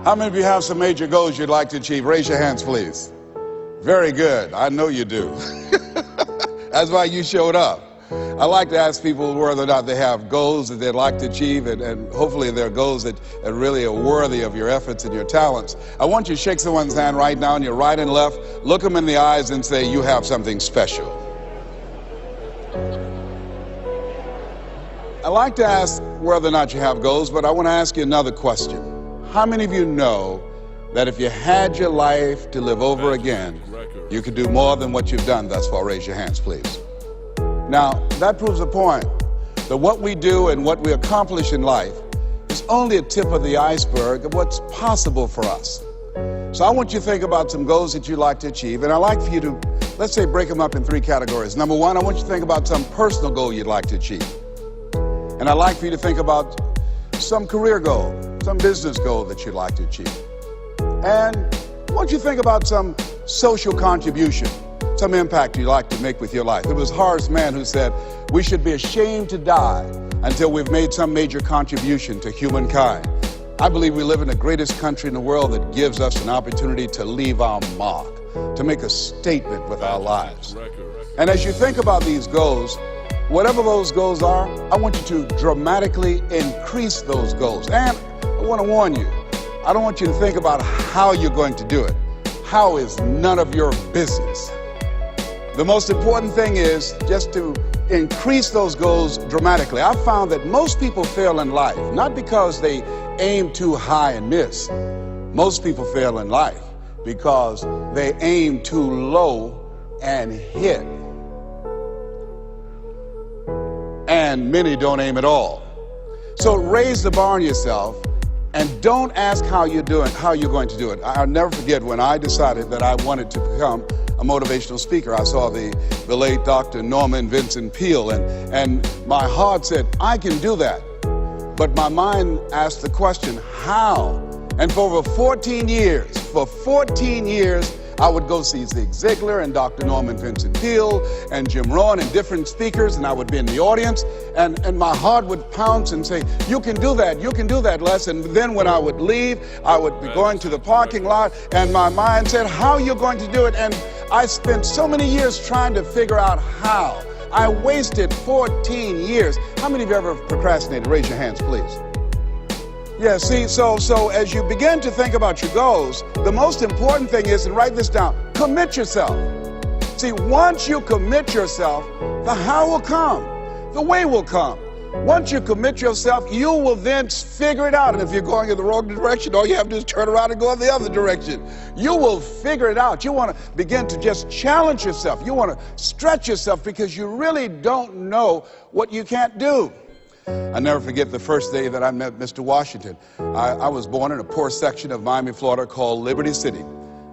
How many of you have some major goals you'd like to achieve? Raise your hands, please. Very good. I know you do. That's why you showed up. I like to ask people whether or not they have goals that they'd like to achieve, and hopefully they're goals that really are worthy of your efforts and your talents. I want you to shake someone's hand right now on your right and left, look them in the eyes and say, you have something special. I like to ask whether or not you have goals, but I want to ask you another question. How many of you know that if you had your life to live over again, you could do more than what you've done thus far? Raise your hands, please. Now, that proves a point that what we do and what we accomplish in life is only a tip of the iceberg of what's possible for us. So I want you to think about some goals that you'd like to achieve, and I'd like for you to, let's say, break them up in three categories. Number one, I want you to think about some personal goal you'd like to achieve. And I'd like for you to think about some career goal, some business goal that you'd like to achieve. And I want you to think about some social contribution, some impact you'd like to make with your life. It was Horace Mann who said, we should be ashamed to die until we've made some major contribution to humankind. I believe we live in the greatest country in the world that gives us an opportunity to leave our mark, to make a statement with our lives. And as you think about these goals, whatever those goals are, I want you to dramatically increase those goals. And I want to warn you, I don't want you to think about how you're going to do it. How is none of your business. The most important thing is just to increase those goals dramatically. I've found that most people fail in life, not because they aim too high and miss. Most people fail in life because they aim too low and hit. And many don't aim at all. So raise the bar on yourself and don't ask how you're going to do it. I'll never forget when I decided that I wanted to become a motivational speaker. I saw the late Dr. Norman Vincent Peale, and my heart said, I can do that. But my mind asked the question, how? And for over 14 years, I would go see Zig Ziglar and Dr. Norman Vincent Peale and Jim Rohn and different speakers, and I would be in the audience, and my heart would pounce and say, you can do that, Les. And then when I would leave, I would be going to the parking lot, and my mind said, how are you going to do it? And I spent so many years trying to figure out how. I wasted 14 years. How many of you ever procrastinated? Raise your hands, please. Yeah, see, so as you begin to think about your goals, the most important thing is, and write this down, commit yourself. See, once you commit yourself, the how will come, the way will come. Once you commit yourself, you will then figure it out. And if you're going in the wrong direction, all you have to do is turn around and go in the other direction. You will figure it out. You want to begin to just challenge yourself. You want to stretch yourself because you really don't know what you can't do. I never forget the first day that I met Mr. Washington. I was born in a poor section of Miami, Florida called Liberty City.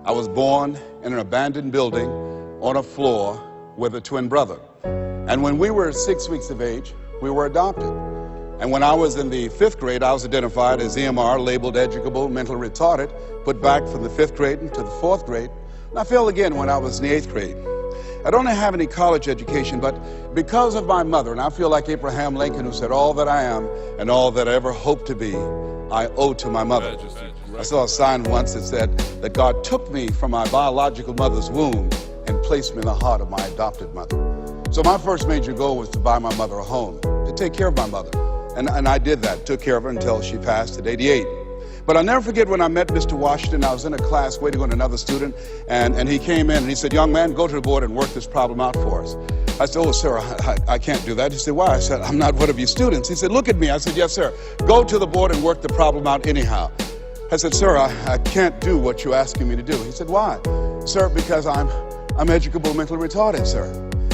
I was born in an abandoned building on a floor with a twin brother. And when we were 6 weeks of age, we were adopted. And when I was in the 5th grade, I was identified as EMR, labeled educable, mentally retarded, put back from the 5th grade into the 4th grade. And I failed again when I was in the 8th grade. I don't have any college education, but because of my mother, and I feel like Abraham Lincoln, who said, all that I am and all that I ever hope to be, I owe to my mother. I saw a sign once that said that God took me from my biological mother's womb and placed me in the heart of my adopted mother. So my first major goal was to buy my mother a home, to take care of my mother. And I did that, took care of her until she passed at 88. But I'll never forget when I met Mr. Washington. I was in a class waiting on another student, and he came in and he said, young man, go to the board and work this problem out for us. I said, oh, sir, I can't do that. He said, why? I said, I'm not one of your students. He said, look at me. I said, yes, sir. Go to the board and work the problem out anyhow. I said, sir, I can't do what you're asking me to do. He said, why? Sir, because I'm educable, mentally retarded, sir.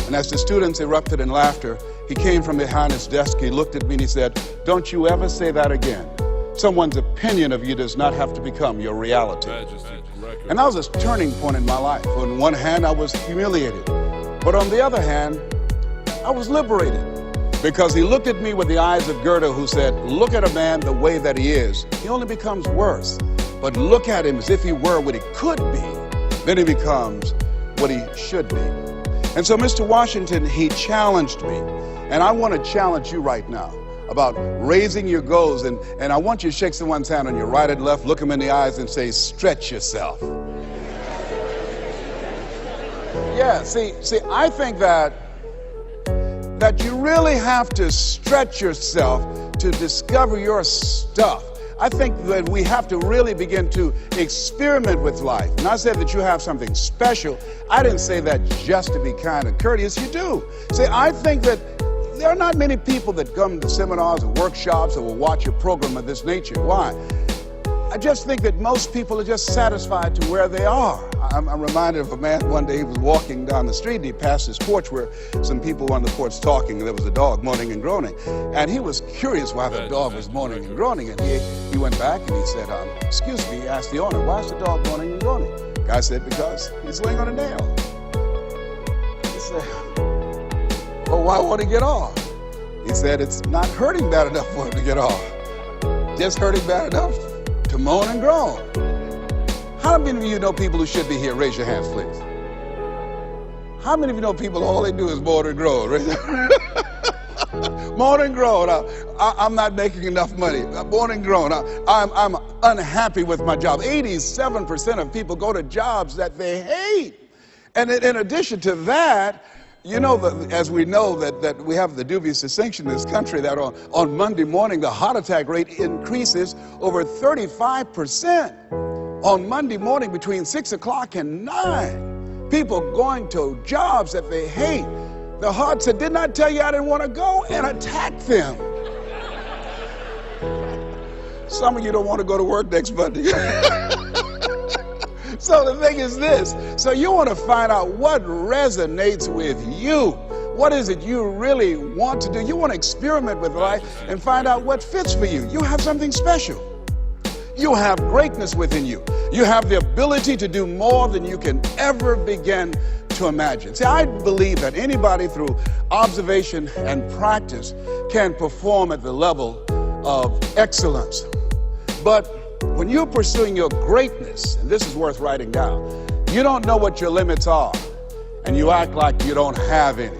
And as the students erupted in laughter, he came from behind his desk, he looked at me and he said, don't you ever say that again. Someone's opinion of you does not have to become your reality. And that was a turning point in my life. On one hand, I was humiliated. But on the other hand, I was liberated. Because he looked at me with the eyes of Goethe, who said, look at a man the way that he is. He only becomes worse. But look at him as if he were what he could be. Then he becomes what he should be. And so Mr. Washington, he challenged me. And I want to challenge you right now. about raising your goals. And I want you to shake someone's hand on your right and left, look them in the eyes and say, stretch yourself. Yeah, see, I think that you really have to stretch yourself to discover your stuff. I think that we have to really begin to experiment with life. And I said that you have something special. I didn't say that just to be kind and courteous. You do. See, I think that there are not many people that come to seminars and workshops or will watch a program of this nature. Why? I just think that most people are just satisfied to where they are. I'm reminded of a man one day. He was walking down the street and he passed his porch where some people were on the porch talking, and there was a dog moaning and groaning. And he was curious why the dog was moaning and groaning. And he went back and he said, excuse me, he asked the owner, why is the dog moaning and groaning? The guy said, because he's laying on a nail. He said, well, why won't he get off? He said, it's not hurting bad enough for him to get off. Just hurting bad enough to moan and groan. How many of you know people who should be here? Raise your hands, please. How many of you know people, all they do is moan and groan? Moan and groan. I'm not making enough money. Moan and groan. I'm unhappy with my job. 87% of people go to jobs that they hate. And in addition to that, you know, as we know that we have the dubious distinction in this country that on Monday morning the heart attack rate increases over 35%. On Monday morning between 6 o'clock and 9, people going to jobs that they hate. The heart said, didn't I tell you I didn't want to go? And attack them. Some of you don't want to go to work next Monday. So the thing is this. So you want to find out what resonates with you. What is it you really want to do? You want to experiment with life and find out what fits for you. You have something special. You have greatness within you. You have the ability to do more than you can ever begin to imagine. See, I believe that anybody through observation and practice can perform at the level of excellence. But when you're pursuing your greatness, and this is worth writing down, you don't know what your limits are, and you act like you don't have any.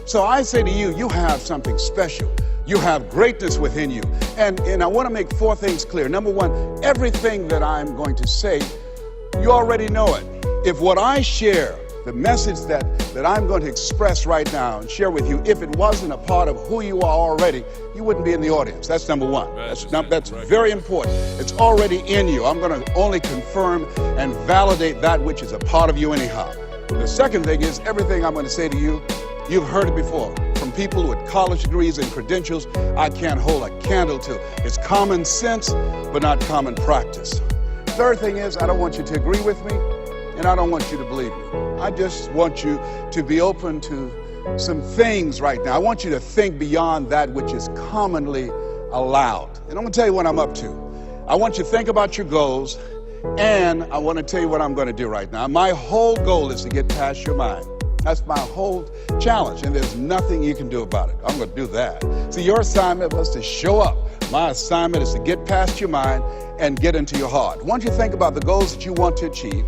So I say to you, you have something special. You have greatness within you. And I want to make 4 things clear. Number 1, everything that I'm going to say, you already know it. If what I share, the message that I'm going to express right now and share with you, if it wasn't a part of who you are already, you wouldn't be in the audience. That's number 1. That's very important. It's already in you. I'm going to only confirm and validate that which is a part of you anyhow. The second thing is, everything I'm going to say to you, you've heard it before. From people with college degrees and credentials, I can't hold a candle to. It's common sense, but not common practice. Third thing is, I don't want you to agree with me, and I don't want you to believe me. I just want you to be open to some things right now. I want you to think beyond that which is commonly allowed. And I'm going to tell you what I'm up to. I want you to think about your goals, and I want to tell you what I'm going to do right now. My whole goal is to get past your mind. That's my whole challenge, and there's nothing you can do about it. I'm going to do that. See, your assignment was to show up. My assignment is to get past your mind and get into your heart. I want you to think about the goals that you want to achieve,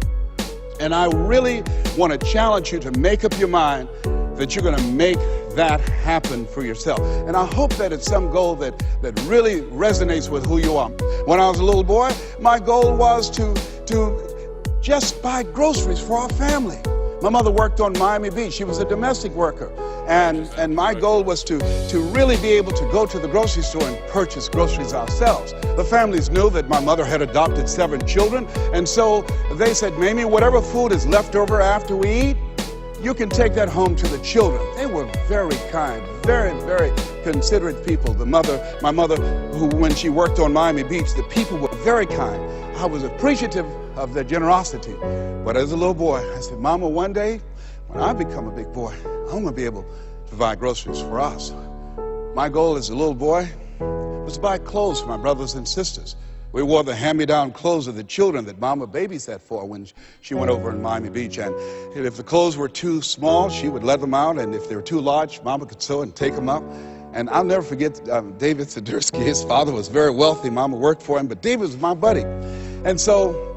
and I really want to challenge you to make up your mind that you're going to make that happen for yourself. And I hope that it's some goal that really resonates with who you are. When I was a little boy, my goal was to just buy groceries for our family. My mother worked on Miami Beach. She was a domestic worker. And my goal was to really be able to go to the grocery store and purchase groceries ourselves. The families knew that my mother had adopted 7 children. And so they said, Mamie, whatever food is left over after we eat, you can take that home to the children. They were very kind, very, very considerate people. My mother, who when she worked on Miami Beach, the people were very kind. I was appreciative of their generosity. But as a little boy, I said, Mama, one day, when I become a big boy, I'm going to be able to buy groceries for us. My goal as a little boy was to buy clothes for my brothers and sisters. We wore the hand-me-down clothes of the children that Mama babysat for when she went over in Miami Beach. And if the clothes were too small, she would let them out. And if they were too large, Mama could sew and take them up. And I'll never forget David Sidursky. His father was very wealthy. Mama worked for him, but David was my buddy. And so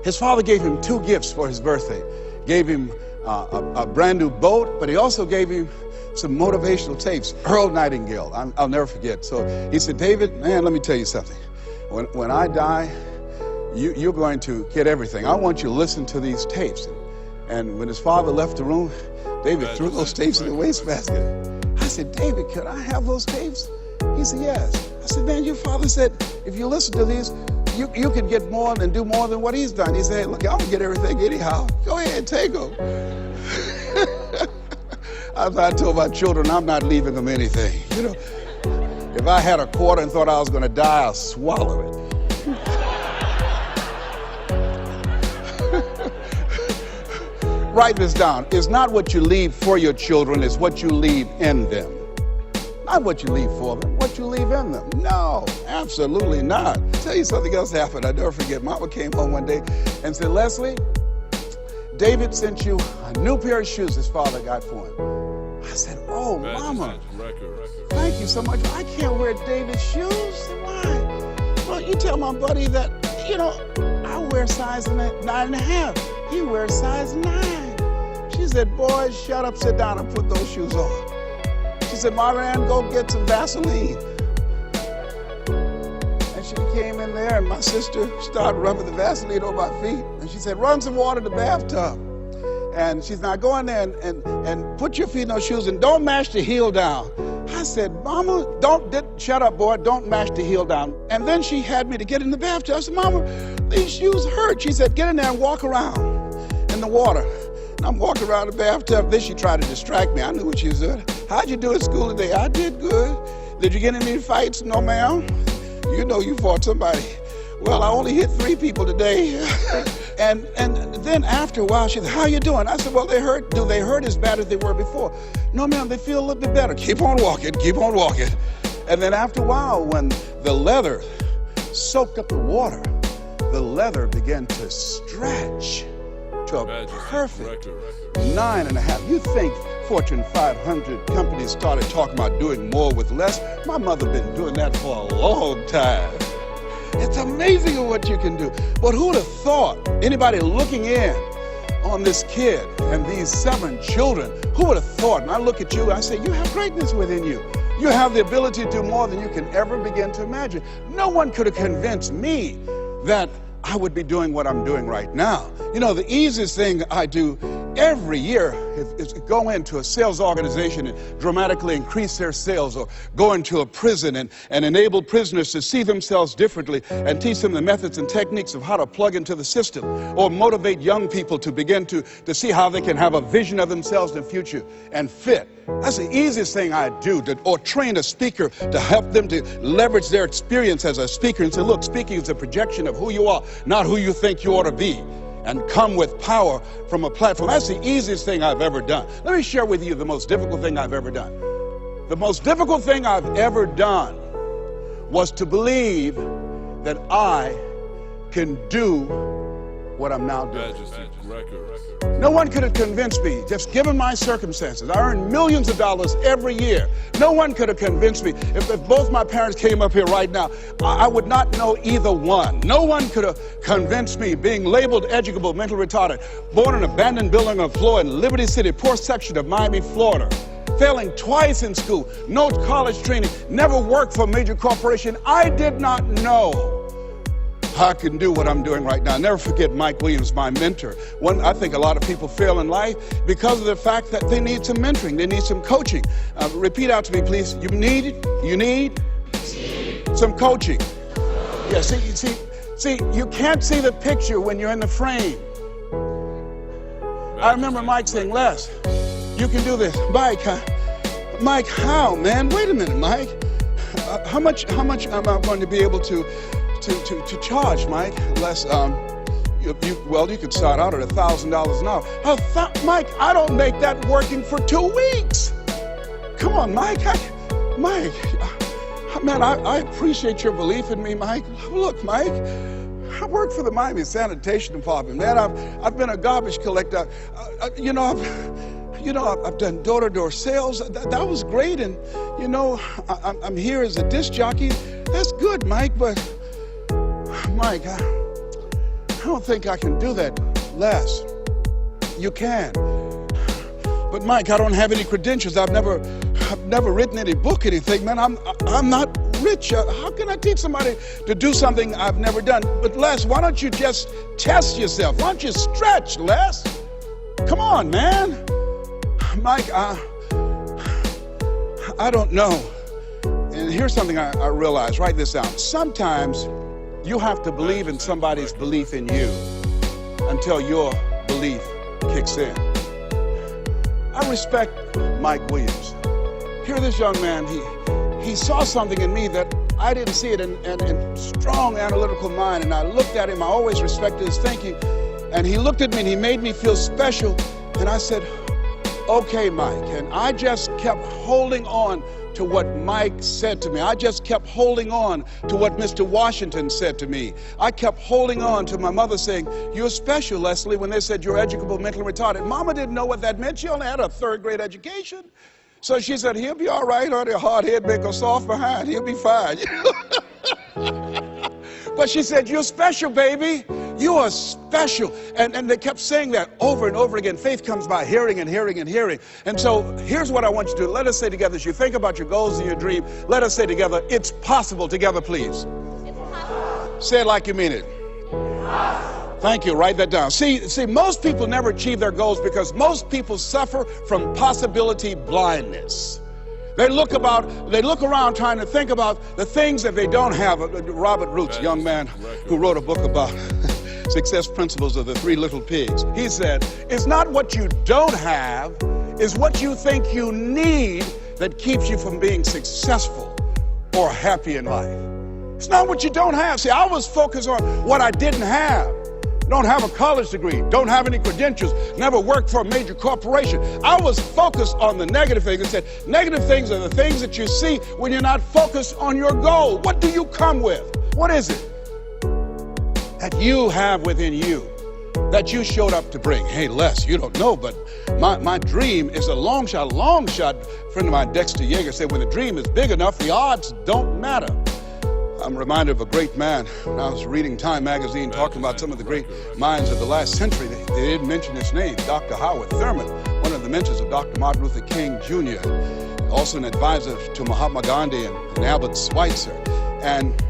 his father gave him 2 gifts for his birthday. Gave him a brand new boat, but he also gave him some motivational tapes. Earl Nightingale, I'll never forget. So he said, David, man, let me tell you something. When I die, you're going to get everything. I want you to listen to these tapes. And when his father left the room, David threw those tapes in the wastebasket. I said, David, could I have those tapes? He said, yes. I said, man, your father said, if you listen to these, you can get more and do more than what he's done. He said, look, I'm going to get everything anyhow. Go ahead, take them. I told my children, I'm not leaving them anything. You know, if I had a quarter and thought I was going to die, I'll swallow it. Write this down. It's not what you leave for your children, it's what you leave in them. Not what you leave for them, what you leave in them. No, absolutely not. I'll tell you something else happened. I never forget. Mama came home one day and said, Leslie, David sent you a new pair of shoes his father got for him. I said, oh, Mama, thank you so much. I can't wear David's shoes. Why? Well, you tell my buddy that, you know, I wear size 9.5. He wears size 9. She said, boy, shut up, sit down, and put those shoes on. She said, Marlon, go get some Vaseline. And she came in there, and my sister started rubbing the Vaseline on my feet. And she said, run some water in the bathtub. And she's now go in there and put your feet in those shoes and don't mash the heel down. I said, Mama, shut up, boy, don't mash the heel down. And then she had me to get in the bathtub. I said, Mama, these shoes hurt. She said, get in there and walk around in the water. And I'm walking around the bathtub. Then she tried to distract me. I knew what she was doing. How'd you do at school today? I did good. Did you get in any fights? No, ma'am. You know you fought somebody. Well, I only hit 3 people today. and then after a while, she said, how you doing? I said, well, they hurt. Do they hurt as bad as they were before? No, ma'am, they feel a little bit better. Keep on walking, keep on walking. And then after a while, when the leather soaked up the water, the leather began to stretch to a perfect 9.5. You think Fortune 500 companies started talking about doing more with less? My mother been doing that for a long time. It's amazing what you can do. But who would have thought, anybody looking in on this kid and these 7 children, who would have thought? And I look at you and I say, you have greatness within you. You have the ability to do more than you can ever begin to imagine. No one could have convinced me that I would be doing what I'm doing right now. You know, the easiest thing I do every year is go into a sales organization and dramatically increase their sales, or go into a prison and enable prisoners to see themselves differently and teach them the methods and techniques of how to plug into the system, or motivate young people to begin to see how they can have a vision of themselves in the future and fit. That's the easiest thing I do, or train a speaker to help them to leverage their experience as a speaker and say, look, speaking is a projection of who you are, not who you think you ought to be, and come with power from a platform. That's the easiest thing I've ever done. Let me share with you the most difficult thing I've ever done. The most difficult thing I've ever done was to believe that I can do what I'm now doing. No one could have convinced me, just given my circumstances. I earn millions of dollars every year. No one could have convinced me. If both my parents came up here right now, I would not know either one. No one could have convinced me, being labeled educable, mental retarded, born in an abandoned building on the floor in Liberty City, poor section of Miami, Florida, failing twice in school, no college training, never worked for a major corporation. I did not know I can do what I'm doing right now. Never forget Mike Williams, my mentor. I think a lot of people fail in life because of the fact that they need some mentoring, they need some coaching. Repeat out to me, please. You need some coaching. Yeah, see, you can't see the picture when you're in the frame. I remember Mike saying, Les, you can do this. Mike, how, man? Wait a minute, Mike. How much am I going to be able to charge, Mike? Les, you could start out at $1,000 an hour. Mike, I don't make that working for 2 weeks. Come on, Mike. Man, I appreciate your belief in me, Mike. Look, Mike, I work for the Miami Sanitation Department, man. I've been a garbage collector. I've done door-to-door sales. That was great, and I'm here as a disc jockey. That's good, Mike, but Mike, I don't think I can do that, Les. You can. But Mike, I don't have any credentials. I've never written any book, anything. Man, I'm not rich. How can I teach somebody to do something I've never done? But Les, why don't you just test yourself? Why don't you stretch, Les? Come on, man. Mike, I don't know. And here's something I realized. Write this down. Sometimes you have to believe in somebody's belief in you until your belief kicks in. I respect Mike Williams. Here, this young man, he saw something in me that I didn't see it, in strong analytical mind. And I looked at him. I always respected his thinking. And he looked at me and he made me feel special. And I said, okay, Mike. And I just kept holding on to what Mike said to me. I just kept holding on to what Mr. Washington said to me. I kept holding on to my mother saying, you're special, Leslie, when they said you're educable, mentally retarded. Mama didn't know what that meant. She only had a third-grade education. So she said, he'll be all right, honey, hard head make a soft behind. He'll be fine. But she said, you're special, baby. You are special. And they kept saying that over and over again. Faith comes by hearing and hearing and hearing. And so here's what I want you to do. Let us say together, as you think about your goals and your dream, let us say together, it's possible. Together, please. It's possible. Say it like you mean it. Thank you. Write that down. See, most people never achieve their goals because most people suffer from possibility blindness. They look around trying to think about the things that they don't have. Robert Roots, young man who wrote a book about success principles of the 3 little pigs. He said, it's not what you don't have, it's what you think you need that keeps you from being successful or happy in life. It's not what you don't have. See, I was focused on what I didn't have. Don't have a college degree, don't have any credentials, never worked for a major corporation. I was focused on the negative things and said, negative things are the things that you see when you're not focused on your goal. What do you come with? What is it that you have within you that you showed up to bring? Hey, Les, you don't know, but my dream is a long shot. A friend of mine, Dexter Yeager, said when the dream is big enough, the odds don't matter. I'm reminded of a great man. When I was reading Time magazine talking about some of the great minds of the last century, they didn't mention his name, Dr. Howard Thurman, one of the mentors of Dr. Martin Luther King Jr., also an advisor to Mahatma Gandhi and Albert Schweitzer. And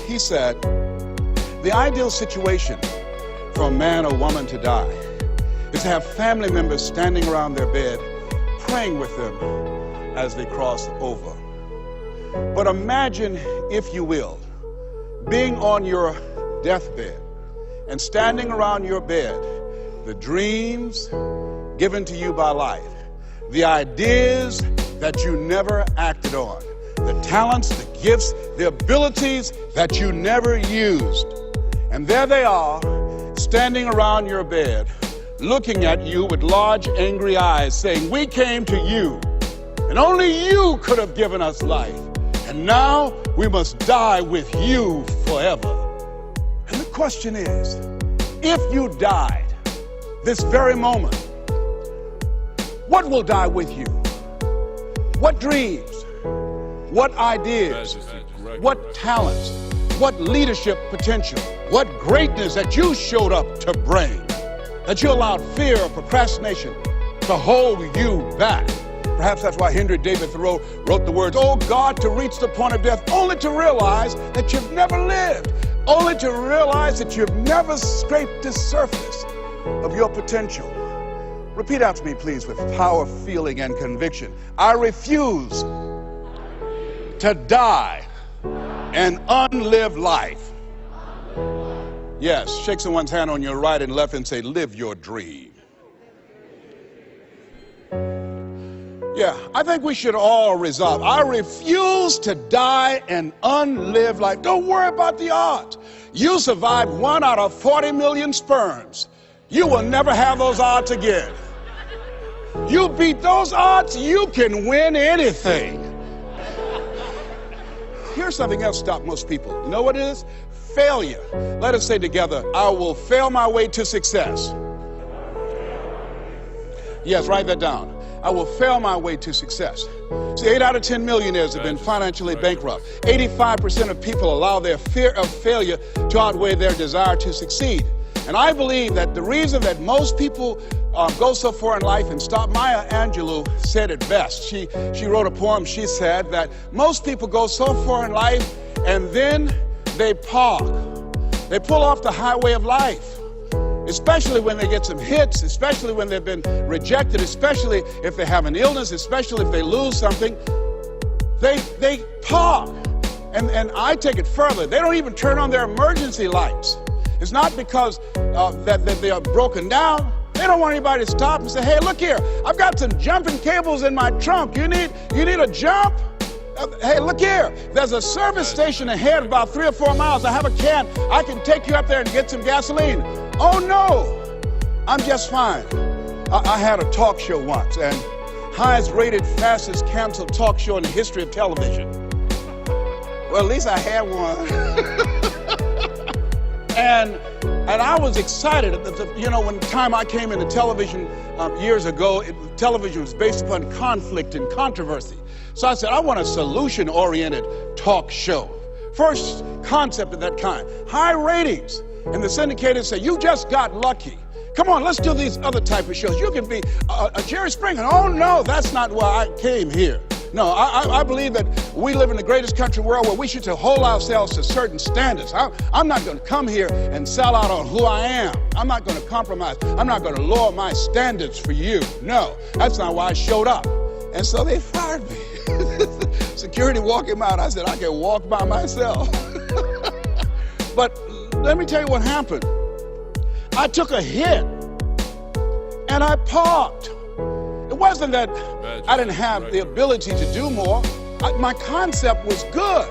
he said, the ideal situation for a man or woman to die is to have family members standing around their bed praying with them as they cross over. But imagine, if you will, being on your deathbed and standing around your bed, the dreams given to you by life, the ideas that you never acted on, the talents, the gifts, the abilities that you never used. And there they are, standing around your bed, looking at you with large, angry eyes, saying, we came to you, and only you could have given us life. And now we must die with you forever. And the question is, if you died this very moment, what will die with you? What dreams? What ideas? What talents? What leadership potential? What greatness that you showed up to bring? That you allowed fear or procrastination to hold you back? Perhaps that's why Henry David Thoreau wrote the words, oh God, to reach the point of death, only to realize that you've never lived, only to realize that you've never scraped the surface of your potential. Repeat after me, please, with power, feeling, and conviction. I refuse to die an unlived life. Yes, shake someone's hand on your right and left and say, live your dream. Yeah, I think we should all resolve. I refuse to die an unlived life. Don't worry about the odds. You survived 1 out of 40 million sperms. You will never have those odds again. You beat those odds, you can win anything. Here's something else stop most people. You know what it is? Failure. Let us say together, I will fail my way to success. Yes, write that down. I will fail my way to success. See, 8 out of 10 millionaires have been financially bankrupt. 85% of people allow their fear of failure to outweigh their desire to succeed. And I believe that the reason that most people go so far in life and stop. Maya Angelou said it best. She wrote a poem. She said that most people go so far in life and then they park. They pull off the highway of life, especially when they get some hits, especially when they've been rejected, especially if they have an illness, especially if they lose something. They park. And I take it further. They don't even turn on their emergency lights. It's not because that they are broken down. They don't want anybody to stop and say, hey, look here, I've got some jumping cables in my trunk. You need a jump? Hey, look here, there's a service station ahead about 3 or 4 miles. I have a can. I can take you up there and get some gasoline. Oh, no, I'm just fine. I had a talk show once, and highest rated, fastest canceled talk show in the history of television. Well, at least I had one. and I was excited. You know, when the time I came into television years ago, television was based upon conflict and controversy. So I said, I want a solution-oriented talk show. First concept of that kind. High ratings. And the syndicators say, you just got lucky. Come on, let's do these other type of shows. You can be a Jerry Springer. Oh, no, that's not why I came here. No, I believe that we live in the greatest country in the world where we should hold ourselves to certain standards. I'm not going to come here and sell out on who I am. I'm not going to compromise. I'm not going to lower my standards for you. No, that's not why I showed up. And so they fired me. Security walked him out. I said, I can walk by myself. But let me tell you what happened. I took a hit and I parked. It wasn't that I didn't have the ability to do more. My concept was good.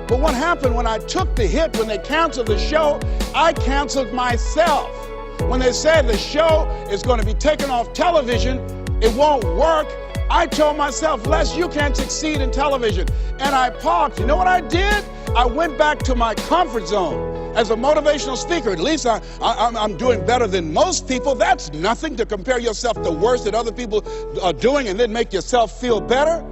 But what happened when I took the hit, when they canceled the show, I canceled myself. When they said the show is going to be taken off television, it won't work, I told myself, Les, you can't succeed in television. And I parked. You know what I did? I went back to my comfort zone. As a motivational speaker, at least I'm doing better than most people. That's nothing to compare yourself to worse that other people are doing and then make yourself feel better.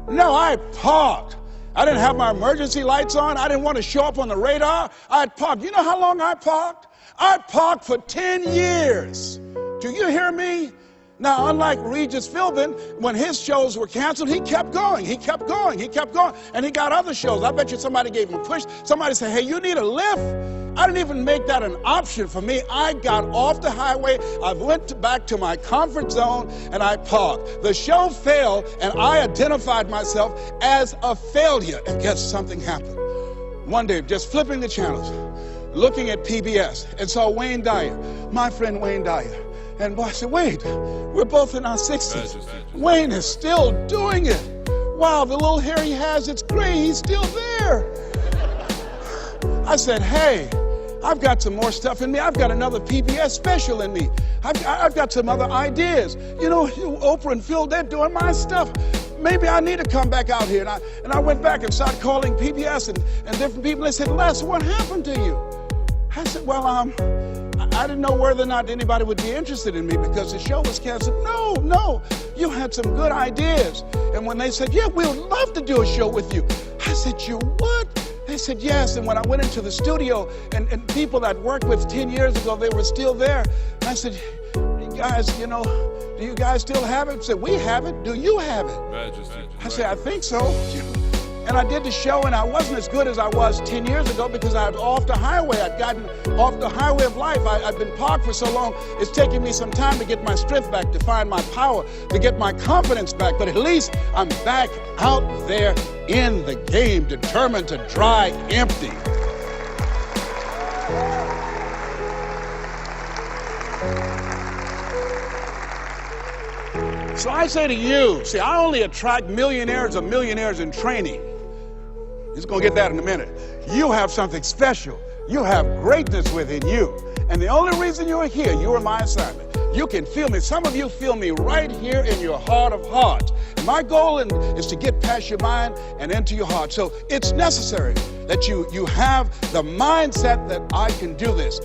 No, I parked. I didn't have my emergency lights on. I didn't want to show up on the radar. I parked. You know how long I parked? I parked for 10 years. Do you hear me? Now, unlike Regis Philbin, when his shows were canceled, he kept going, he kept going, he kept going, and he got other shows. I bet you somebody gave him a push. Somebody said, hey, you need a lift? I didn't even make that an option for me. I got off the highway, I went back to my comfort zone, and I parked. The show failed, and I identified myself as a failure. And guess something happened. One day, just flipping the channels, looking at PBS, and saw Wayne Dyer, my friend Wayne Dyer. And boy, I said, wait, we're both in our 60s. Wayne is still doing it. Wow, the little hair he has, it's gray, he's still there. I said, hey, I've got some more stuff in me. I've got another PBS special in me. I've got some other ideas. You know, Oprah and Phil, they're doing my stuff. Maybe I need to come back out here. And I went back and started calling PBS and different people. They said, Les, what happened to you? I said, well, I didn't know whether or not anybody would be interested in me because the show was canceled. No, you had some good ideas. And when they said, yeah, we would love to do a show with you, I said, you would? They said, yes. And when I went into the studio and people that worked with 10 years ago, they were still there. And I said, you guys, you know, do you guys still have it? They said, we have it. Do you have it? Magestick. I said, I think so. And I did the show, and I wasn't as good as I was 10 years ago because I was off the highway. I'd gotten off the highway of life. I've been parked for so long, it's taking me some time to get my strength back, to find my power, to get my confidence back. But at least I'm back out there in the game, determined to dry empty. So I say to you, see, I only attract millionaires or millionaires in training. He's going to get that in a minute. You have something special. You have greatness within you. And the only reason you are here, you are my assignment. You can feel me. Some of you feel me right here in your heart of hearts. And my goal is to get past your mind and into your heart. So it's necessary that you have the mindset that I can do this.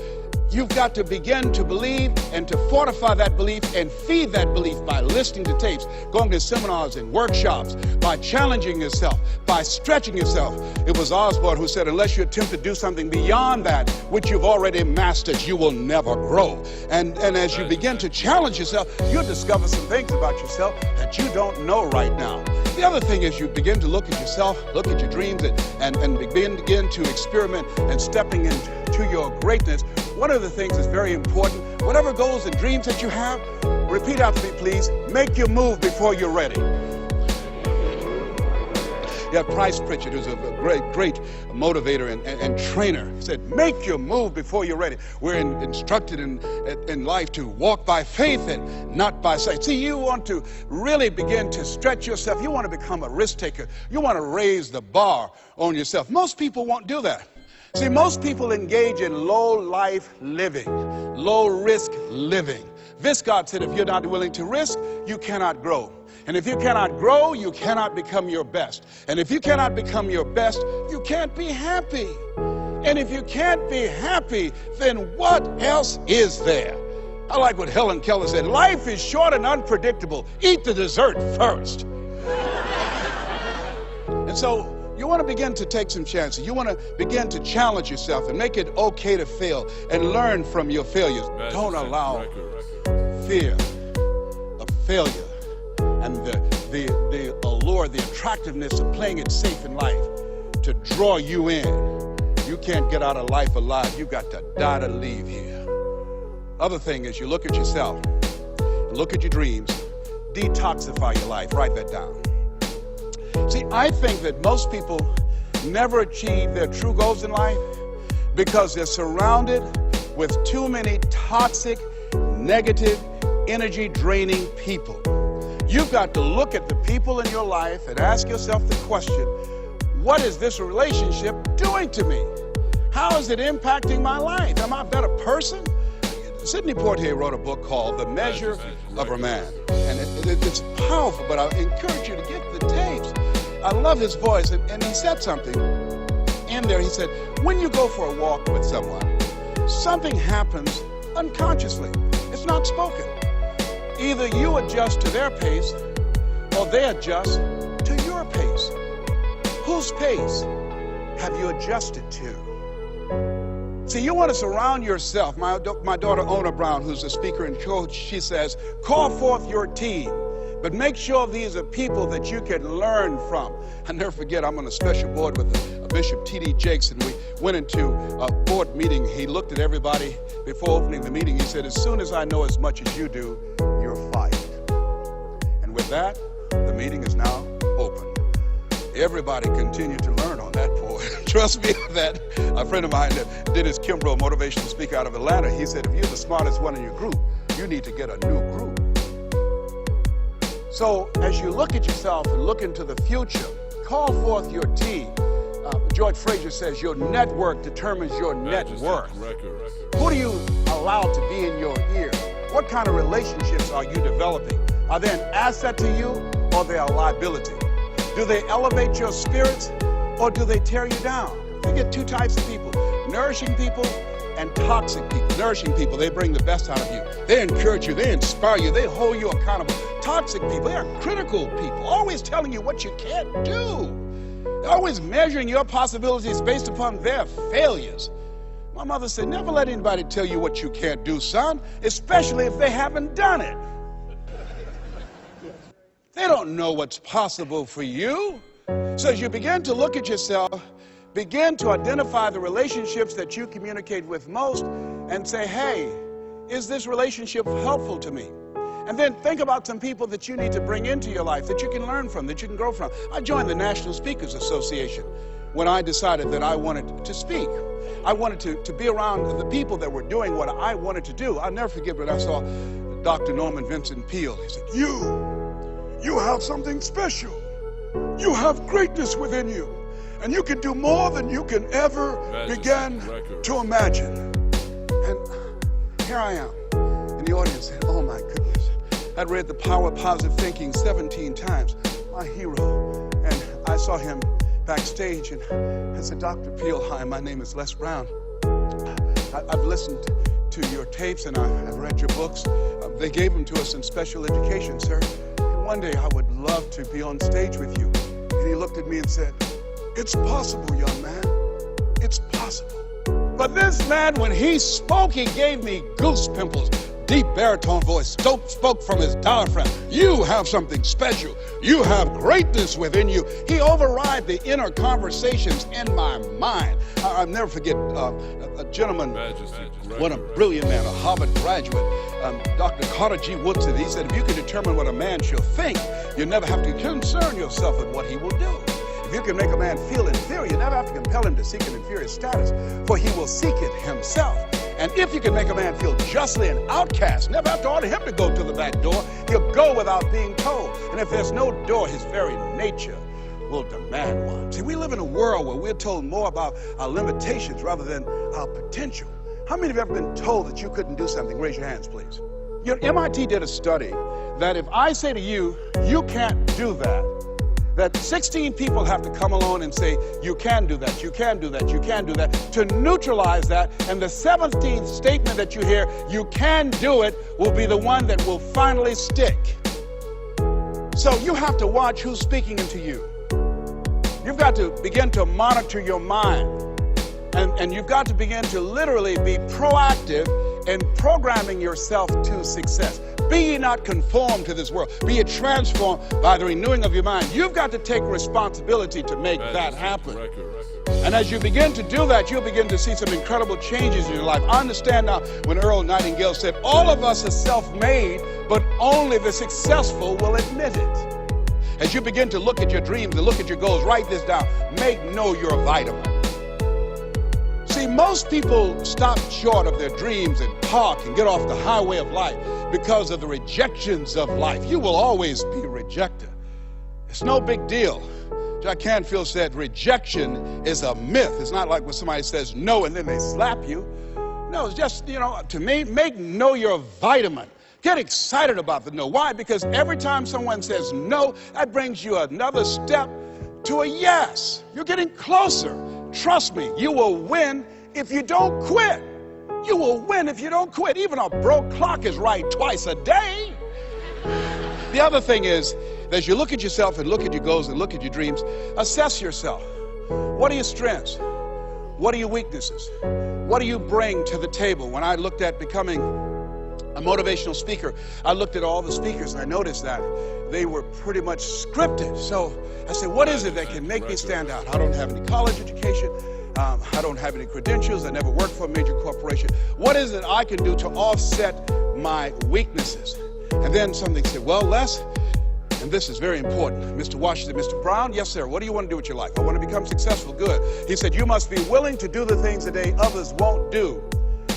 You've got to begin to believe and to fortify that belief and feed that belief by listening to tapes, going to seminars and workshops, by challenging yourself, by stretching yourself. It was Osborne who said, unless you attempt to do something beyond that which you've already mastered, you will never grow. And as you begin to challenge yourself, you'll discover some things about yourself that you don't know right now. The other thing is you begin to look at yourself, look at your dreams, and begin to experiment and stepping into your greatness. One of the things that's very important, whatever goals and dreams that you have, repeat after me, please. Make your move before you're ready. You have Price Pritchett, who's a great motivator and trainer. He said, make your move before you're ready. We're instructed in life to walk by faith and not by sight. See, you want to really begin to stretch yourself. You want to become a risk taker. You want to raise the bar on yourself. Most people won't do that. See, most people engage in low-life living, low-risk living. Viscott said, if you're not willing to risk, you cannot grow. And if you cannot grow, you cannot become your best. And if you cannot become your best, you can't be happy. And if you can't be happy, then what else is there? I like what Helen Keller said, life is short and unpredictable. Eat the dessert first. And so, you want to begin to take some chances. You want to begin to challenge yourself and make it okay to fail and learn from your failures. Don't allow fear of failure and the allure, the attractiveness of playing it safe in life to draw you in. You can't get out of life alive. You've got to die to leave here. Other thing is you look at yourself, look at your dreams, detoxify your life. Write that down. See, I think that most people never achieve their true goals in life because they're surrounded with too many toxic, negative, energy-draining people. You've got to look at the people in your life and ask yourself the question, what is this relationship doing to me? How is it impacting my life? Am I a better person? Sidney Poitier wrote a book called The Measure of a Man. And it's powerful, but I encourage you to get the tapes. I love his voice, and he said something in there. He said, when you go for a walk with someone, something happens unconsciously. It's not spoken. Either you adjust to their pace, or they adjust to your pace. Whose pace have you adjusted to? See, you want to surround yourself. My daughter, Ona Brown, who's a speaker and coach, she says, call forth your team. But make sure these are people that you can learn from. I'll never forget, I'm on a special board with Bishop T.D. Jakes, and we went into a board meeting. He looked at everybody before opening the meeting. He said, as soon as I know as much as you do, you're fired. And with that, the meeting is now open. Everybody continued to learn on that board. Trust me that a friend of mine that did his Kimbrough motivational speaker out of Atlanta, he said, if you're the smartest one in your group, you need to get a new group. So as you look at yourself and look into the future, call forth your team. George Fraser says your network determines your net worth. Who do you allow to be in your ear? What kind of relationships are you developing? Are they an asset to you, or they are a liability? Do they elevate your spirits, or do they tear you down? You get two types of people, nourishing people and toxic people. Nourishing people, they bring the best out of you. They encourage you, they inspire you, they hold you accountable. Toxic people, they are critical people, always telling you what you can't do. They're always measuring your possibilities based upon their failures. My mother said, never let anybody tell you what you can't do, son, especially if they haven't done it. They don't know what's possible for you. So as you begin to look at yourself, begin to identify the relationships that you communicate with most and say, hey, is this relationship helpful to me? And then think about some people that you need to bring into your life that you can learn from, that you can grow from. I joined the National Speakers Association when I decided that I wanted to speak. I wanted to be around the people that were doing what I wanted to do. I'll never forget when I saw Dr. Norman Vincent Peale. He said, you have something special. You have greatness within you. And you can do more than you can ever begin to imagine. And here I am in the audience saying, oh my goodness. I'd read The Power of Positive Thinking 17 times, my hero. And I saw him backstage and I said, Dr. Peale, hi, my name is Les Brown. I've listened to your tapes and I've read your books. They gave them to us in special education, sir. And one day I would love to be on stage with you. And he looked at me and said, "It's possible, young man. It's possible." But this man, when he spoke, he gave me goose pimples. Deep baritone voice, spoke from his diaphragm. You have something special. You have greatness within you. He override the inner conversations in my mind. I'll never forget a gentleman, what a brilliant man, a Harvard graduate, Dr. Carter G. Woodson. He said, if you can determine what a man shall think, you never have to concern yourself with what he will do. If you can make a man feel inferior, you never have to compel him to seek an inferior status, for he will seek it himself. And if you can make a man feel justly an outcast, never have to order him to go to the back door. He'll go without being told. And if there's no door, his very nature will demand one. See, we live in a world where we're told more about our limitations rather than our potential. How many of you have ever been told that you couldn't do something? Raise your hands, please. You know, MIT did a study that if I say to you, you can't do that, that 16 people have to come along and say, you can do that, you can do that, you can do that, to neutralize that, and the 17th statement that you hear, you can do it, will be the one that will finally stick. So you have to watch who's speaking into you. You've got to begin to monitor your mind, and you've got to begin to literally be proactive in programming yourself to success. Be ye not conformed to this world. Be ye transformed by the renewing of your mind. You've got to take responsibility to make that happen. And as you begin to do that, you'll begin to see some incredible changes in your life. I understand now when Earl Nightingale said, all of us are self-made, but only the successful will admit it. As you begin to look at your dreams and look at your goals, write this down. Make know your vitamin. See, most people stop short of their dreams and park and get off the highway of life because of the rejections of life. You will always be rejected. It's no big deal. Jack Canfield said rejection is a myth. It's not like when somebody says no and then they slap you. No, it's just, you know, to me, make know your vitamin. Get excited about the no. Why? Because every time someone says no, that brings you another step to a yes. You're getting closer. Trust me, you will win if you don't quit. You will win if you don't quit. Even a broke clock is right twice a day. The other thing is, as you look at yourself and look at your goals and look at your dreams, assess yourself. What are your strengths? What are your weaknesses? What do you bring to the table? When I looked at becoming a motivational speaker, I looked at all the speakers and I noticed that they were pretty much scripted. So I said, what is it that can make me stand out? I don't have any college education. I don't have any credentials. I never worked for a major corporation. What is it I can do to offset my weaknesses? And then something said, well, Les, and this is very important, Mr. Washington, Mr. Brown, yes, sir, what do you want to do with your life? I want to become successful. Good. He said, you must be willing to do the things today others won't do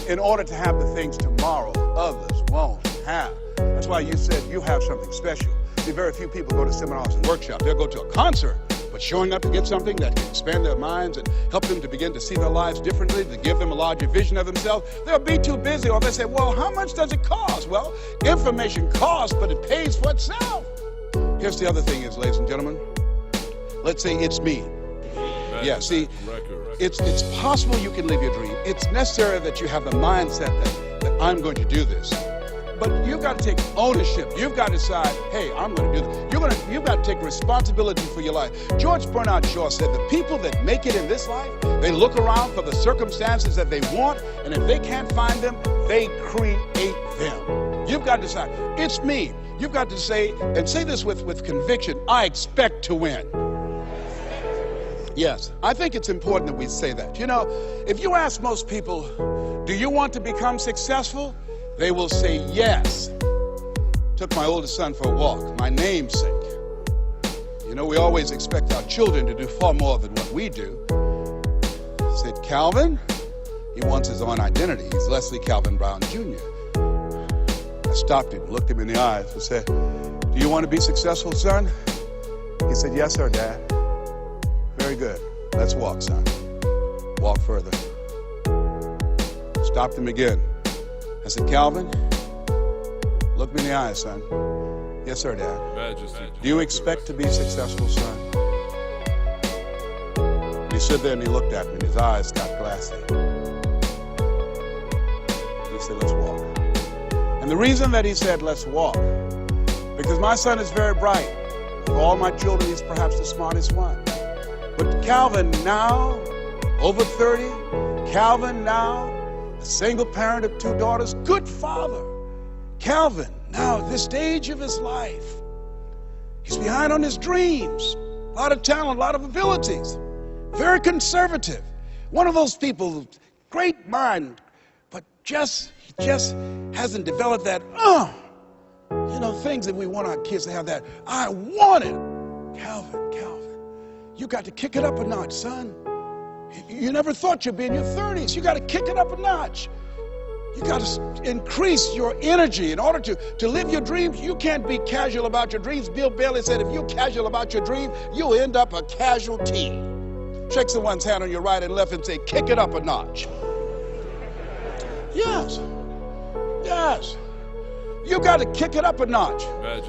in order to have the things tomorrow others won't have. That's why you said you have something special. See, very few people go to seminars and workshops. They'll go to a concert, but showing up to get something that can expand their minds and help them to begin to see their lives differently, to give them a larger vision of themselves, they'll be too busy. Or they say, well, how much does it cost? Well, information costs, but it pays for itself. Here's the other thing is, ladies and gentlemen, let's say it's me. Yeah, see, it's possible you can live your dream. It's necessary that you have the mindset that I'm going to do this. But you've got to take ownership. You've got to decide, hey, I'm going to do this. You've got to take responsibility for your life. George Bernard Shaw said the people that make it in this life, they look around for the circumstances that they want, and if they can't find them, they create them. You've got to decide, it's me. You've got to say, and say this with conviction, I expect to win. Yes, I think it's important that we say that. You know, if you ask most people, do you want to become successful? They will say yes. Took my oldest son for a walk, my namesake. You know, we always expect our children to do far more than what we do. I said, Calvin, he wants his own identity. He's Leslie Calvin Brown Jr. I stopped him, looked him in the eyes and said, do you want to be successful, son? He said, yes, sir, Dad. Very good. Let's walk, son. Walk further. Stopped him again. I said, Calvin, look me in the eyes, son. Yes, sir, Dad. Magestick. Do you expect to be successful, son? He stood there and he looked at me and his eyes got glassy. He said, let's walk. And the reason that he said, let's walk, because my son is very bright. Of all my children, he's perhaps the smartest one. But Calvin now, over 30, Calvin now, a single parent of 2 daughters, good father. Calvin now, at this stage of his life, he's behind on his dreams. A lot of talent, a lot of abilities. Very conservative. One of those people, great mind, but he just hasn't developed that, things that we want our kids to have, that I want it. Calvin, you got to kick it up a notch, son. You never thought you'd be in your 30s. You got to kick it up a notch. You got to increase your energy in order to live your dreams. You can't be casual about your dreams. Bill Bailey said, if you're casual about your dream, you'll end up a casualty. Shake someone's hand on your right and left and say, kick it up a notch. Yes. You got to kick it up a notch.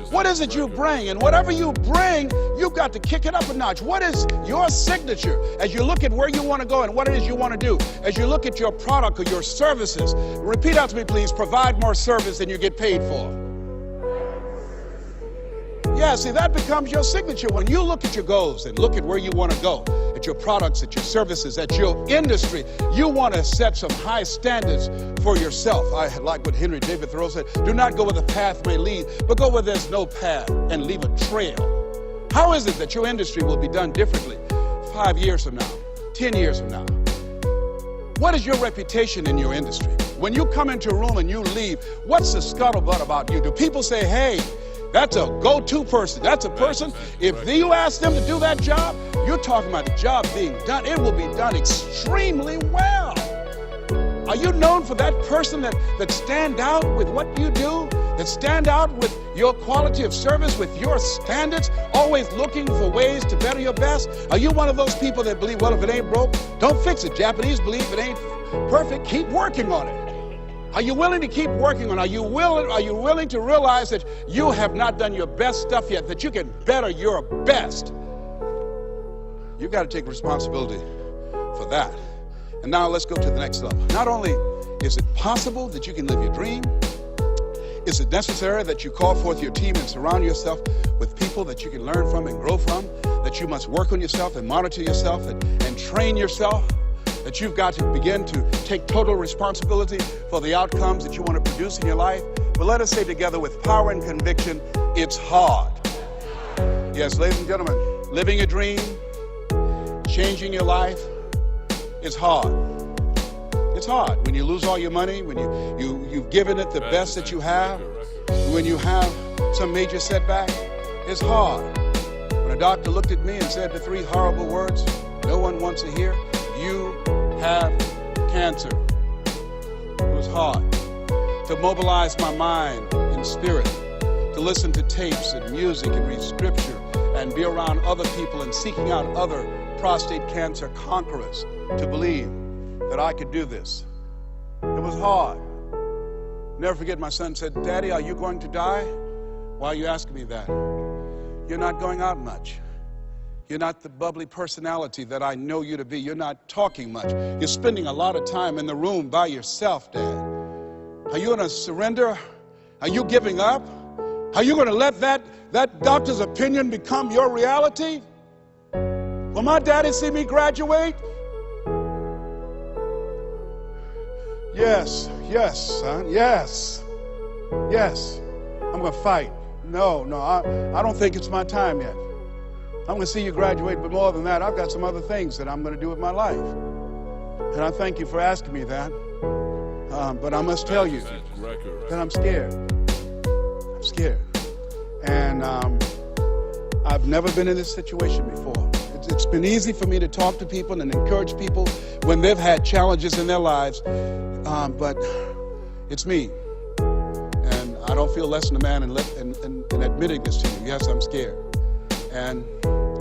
What is it you bring? And whatever you bring, you've got to kick it up a notch. What is your signature as you look at where you want to go and what it is you want to do? As you look at your product or your services, repeat out to me, please. Provide more service than you get paid for. Yeah, see, that becomes your signature. When you look at your goals and look at where you want to go, at your products, at your services, at your industry, you want to set some high standards for yourself. I like what Henry David Thoreau said, do not go where the path may lead, but go where there's no path and leave a trail. How is it that your industry will be done differently 5 years from now, 10 years from now? What is your reputation in your industry? When you come into a room and you leave, what's the scuttlebutt about you? Do people say, hey, that's a go-to person. That's a person, if you ask them to do that job, you're talking about the job being done. It will be done extremely well. Are you known for that person that stand out with what you do? That stand out with your quality of service, with your standards, always looking for ways to better your best? Are you one of those people that believe, well, if it ain't broke, don't fix it? Japanese believe if it ain't perfect, keep working on it. Are you willing to keep working on it? Are you willing to realize that you have not done your best stuff yet, that you can better your best? You've got to take responsibility for that. And now let's go to the next level. Not only is it possible that you can live your dream, is it necessary that you call forth your team and surround yourself with people that you can learn from and grow from, that you must work on yourself and monitor yourself and train yourself, that you've got to begin to take total responsibility for the outcomes that you want to produce in your life. But let us say together with power and conviction, it's hard. Yes, ladies and gentlemen, living a dream, changing your life, it's hard. It's hard when you lose all your money, when you've given it the best that you have, when you have some major setback. It's hard. When a doctor looked at me and said the 3 horrible words no one wants to hear, you have cancer. It was hard to mobilize my mind and spirit, to listen to tapes and music and read scripture and be around other people and seeking out other prostate cancer conquerors to believe that I could do this. It was hard. Never forget, my son said, Daddy, are you going to die? Why are you asking me that? You're not going out much. You're not the bubbly personality that I know you to be. You're not talking much. You're spending a lot of time in the room by yourself, Dad. Are you going to surrender? Are you giving up? Are you going to let that doctor's opinion become your reality? Will my daddy see me graduate? Yes, son, yes. I'm going to fight. No, I don't think it's my time yet. I'm going to see you graduate, but more than that, I've got some other things that I'm going to do with my life. And I thank you for asking me that. But I must tell you that I'm scared. I'm scared. And I've never been in this situation before. It's been easy for me to talk to people and encourage people when they've had challenges in their lives. But it's me. And I don't feel less than a man in admitting this to you. Yes, I'm scared. And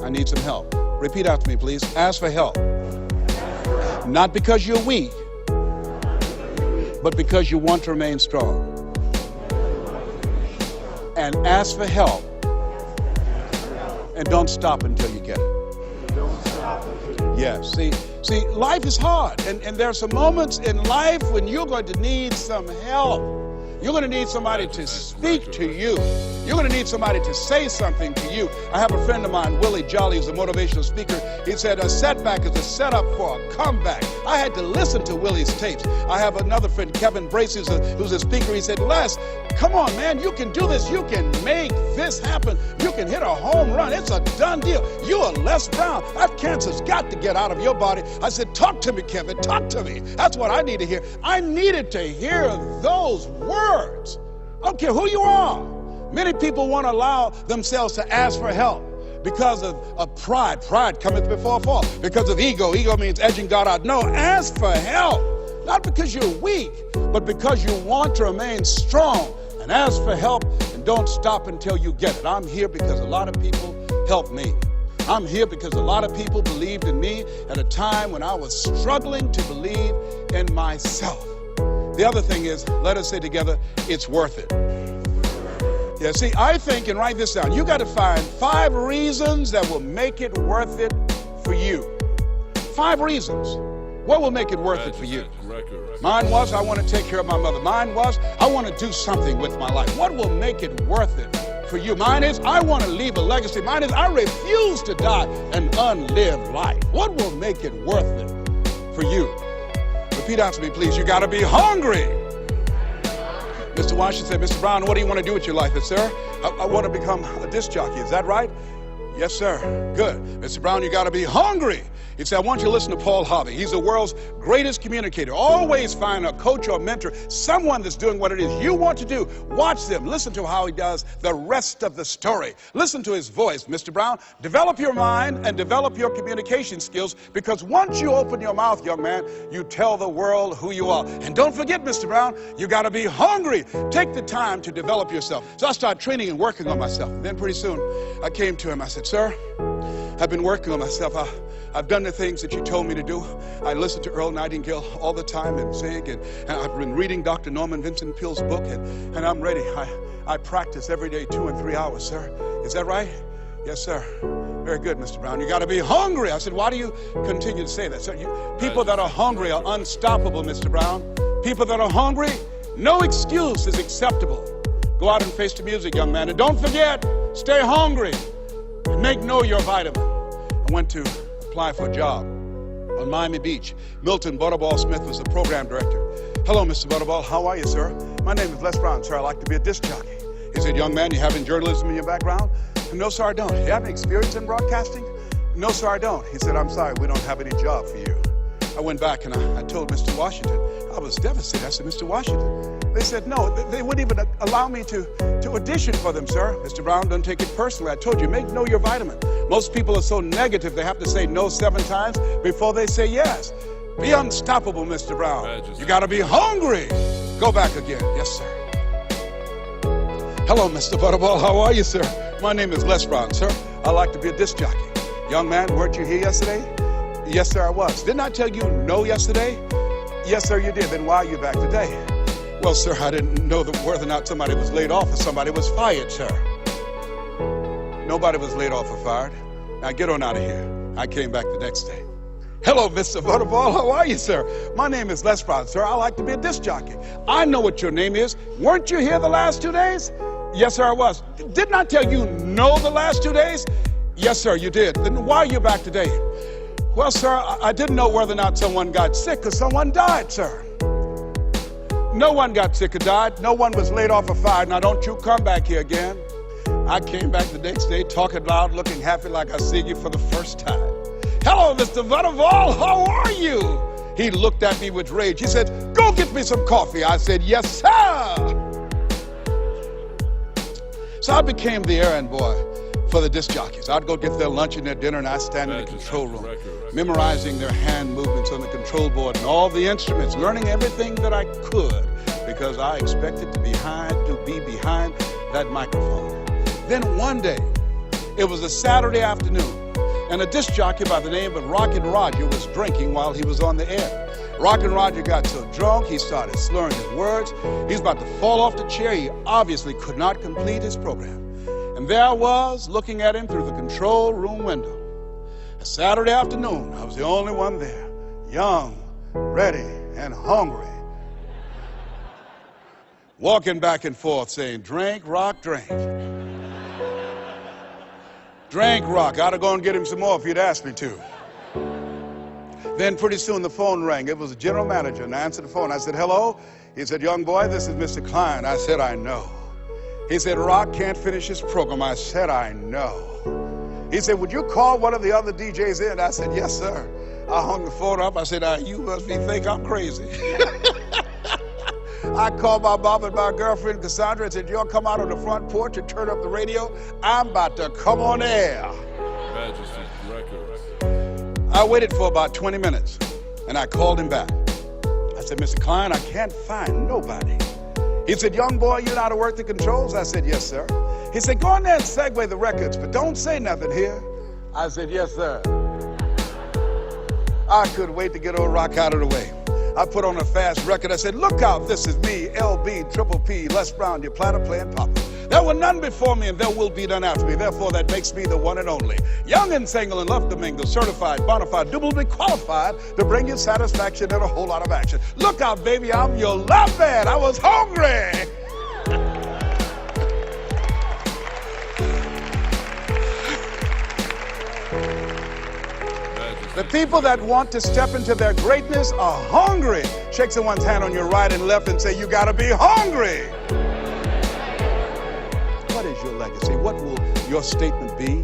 I need some help. Repeat after me, please. Ask for help. Not because you're weak, but because you want to remain strong. And ask for help. And don't stop until you get it. Yes, See, life is hard, and there are some moments in life when you're going to need some help. You're going to need somebody to speak to you. You're going to need somebody to say something to you. I have a friend of mine, Willie Jolly, who's a motivational speaker. He said a setback is a setup for a comeback. I had to listen to Willie's tapes. I have another friend, Kevin Brace, who's a speaker. He said, Les, come on, man, you can do this. You can make this happen. You can hit a home run. It's a done deal. You are Les Brown. That cancer's got to get out of your body. I said, talk to me, Kevin. Talk to me. That's what I need to hear. I needed to hear those words. I don't care who you are. Many people won't allow themselves to ask for help because of pride. Pride cometh before a fall. Because of ego. Ego means edging God out. No, ask for help. Not because you're weak, but because you want to remain strong. And ask for help and don't stop until you get it. I'm here because a lot of people helped me. I'm here because a lot of people believed in me at a time when I was struggling to believe in myself. The other thing is, let us say together, it's worth it. Yeah, see, I think, and write this down, you got to find 5 reasons that will make it worth it for you. 5 reasons. What will make it worth it for you? Mine was, I want to take care of my mother. Mine was, I want to do something with my life. What will make it worth it for you? Mine is, I want to leave a legacy. Mine is, I refuse to die an unlived life. What will make it worth it for you? Repeat after me, please. You got to be hungry. Mr. Washington said, Mr. Brown, what do you want to do with your life? I said, sir, I want to become a disc jockey. Is that right? Yes, sir. Good. Mr. Brown, you got to be hungry. He said, I want you to listen to Paul Harvey. He's the world's greatest communicator. Always find a coach or mentor, someone that's doing what it is you want to do. Watch them. Listen to how he does the rest of the story. Listen to his voice, Mr. Brown. Develop your mind and develop your communication skills, because once you open your mouth, young man, you tell the world who you are. And don't forget, Mr. Brown, you got to be hungry. Take the time to develop yourself. So I started training and working on myself. And then pretty soon I came to him. I said, sir, I've been working on myself. I've done the things that you told me to do. I listen to Earl Nightingale all the time and sing, and I've been reading Dr. Norman Vincent Peale's book, and I'm ready. I practice every day 2 and 3 hours, sir. Is that right? Yes, sir. Very good, Mr. Brown. You got to be hungry. I said, why do you continue to say that? Sir, people that are hungry are unstoppable, Mr. Brown. People that are hungry, no excuse is acceptable. Go out and face the music, young man. And don't forget, stay hungry and know your vitamin. I went to apply for a job on Miami Beach. Milton Butterball Smith was the program director. Hello, Mr. Butterball. How are you, sir? My name is Les Brown, sir. I like to be a disc jockey. He said, young man, you have any journalism in your background? No, sir, I don't. You have any experience in broadcasting? No, sir, I don't. He said, I'm sorry, we don't have any job for you. I went back and I told Mr. Washington. I was devastated. I said, Mr. Washington. They said, no, they wouldn't even allow me to audition for them, sir. Mr. Brown, don't take it personally. I told you, know your vitamin. Most people are so negative, they have to say no 7 times before they say yes. Be unstoppable, Mr. Brown. You got to be hungry. Go back again. Yes, sir. Hello, Mr. Butterball. How are you, sir? My name is Les Brown, sir. I like to be a disc jockey. Young man, weren't you here yesterday? Yes, sir, I was. Didn't I tell you no yesterday? Yes, sir, you did. Then why are you back today? Well, sir, I didn't know whether or not somebody was laid off or somebody was fired, sir. Nobody was laid off or fired. Now get on out of here. I came back the next day. Hello, Mr. Butterball. How are you, sir? My name is Les Brown, sir. I like to be a disc jockey. I know what your name is. Weren't you here the last 2 days? Yes, sir, I was. Didn't I tell you no the last 2 days? Yes, sir, you did. Then why are you back today? Well, sir, I didn't know whether or not someone got sick or someone died, sir. No one got sick or died. No one was laid off or fired. Now, don't you come back here again. I came back the next day talking loud, looking happy like I see you for the first time. Hello, Mr. Butterball. How are you? He looked at me with rage. He said, go get me some coffee. I said, yes, sir. So I became the errand boy for the disc jockeys. I'd go get their lunch and their dinner, and I'd stand in the control room, memorizing their hand movements on the control board and all the instruments, learning everything that I could, because I expected to be behind that microphone. Then one day, it was a Saturday afternoon, and a disc jockey by the name of Rockin' Roger was drinking while he was on the air. Rockin' Roger got so drunk, he started slurring his words. He was about to fall off the chair. He obviously could not complete his program. And there I was, looking at him through the control room window. A Saturday afternoon, I was the only one there. young, ready, and hungry. Walking back and forth saying, drink, rock, drink. Drink, rock. I'd have gone and get him some more if he'd asked me to. Then pretty soon the phone rang. It was the general manager, and I answered the phone. I said, hello? He said, young boy, this is Mr. Klein. I said, I know. He said, Rock can't finish his program. I said, I know. He said, would you call one of the other DJs in? I said, yes, sir. I hung the phone up. I said, you must think I'm crazy. I called my mom and my girlfriend, Cassandra, and said, y'all come out on the front porch and turn up the radio. I'm about to come on air. Magestick Records. I waited for about 20 minutes, and I called him back. I said, Mr. Klein, I can't find nobody. He said, young boy, you know how to work the controls? I said, yes, sir. He said, go in there and segue the records, but don't say nothing here. I said, yes, sir. I couldn't wait to get old Rock out of the way. I put on a fast record. I said, look out, this is me, LB, Triple P, Les Brown, your platter playing papa. There were none before me, and there will be none after me. Therefore, that makes me the one and only. Young and single and love to mingle, certified, bonafide, doubly qualified to bring you satisfaction and a whole lot of action. Look out, baby, I'm your love man. I was hungry. The people that want to step into their greatness are hungry. Shake someone's hand on your right and left and say, you gotta be hungry. What is your legacy? What will your statement be?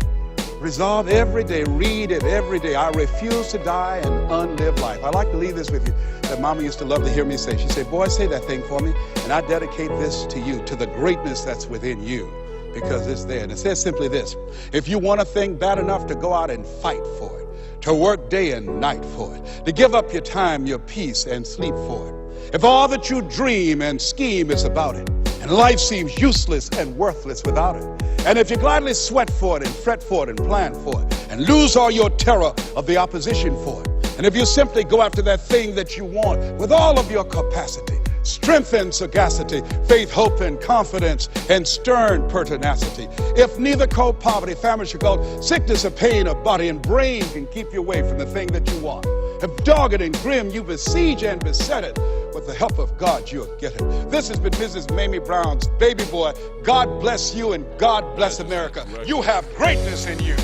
Resolve every day, read it every day. I refuse to die an unlived life. I like to leave this with you that Mama used to love to hear me say. She said, boy, say that thing for me, and I dedicate this to you, to the greatness that's within you, because it's there. And it says simply this: if you want a thing bad enough to go out and fight for it, to work day and night for it, to give up your time, your peace, and sleep for it, if all that you dream and scheme is about it, and life seems useless and worthless without it, and if you gladly sweat for it and fret for it and plan for it, and lose all your terror of the opposition for it, and if you simply go after that thing that you want with all of your capacity, strength and sagacity, faith, hope, and confidence, and stern pertinacity. If neither cold poverty, famine, should go, sickness or pain of body and brain can keep you away from the thing that you want, if dogged and grim you besiege and beset it, with the help of God you'll get it. This has been Mrs. Mamie Brown's Baby Boy. God bless you and God bless America. You have greatness in you.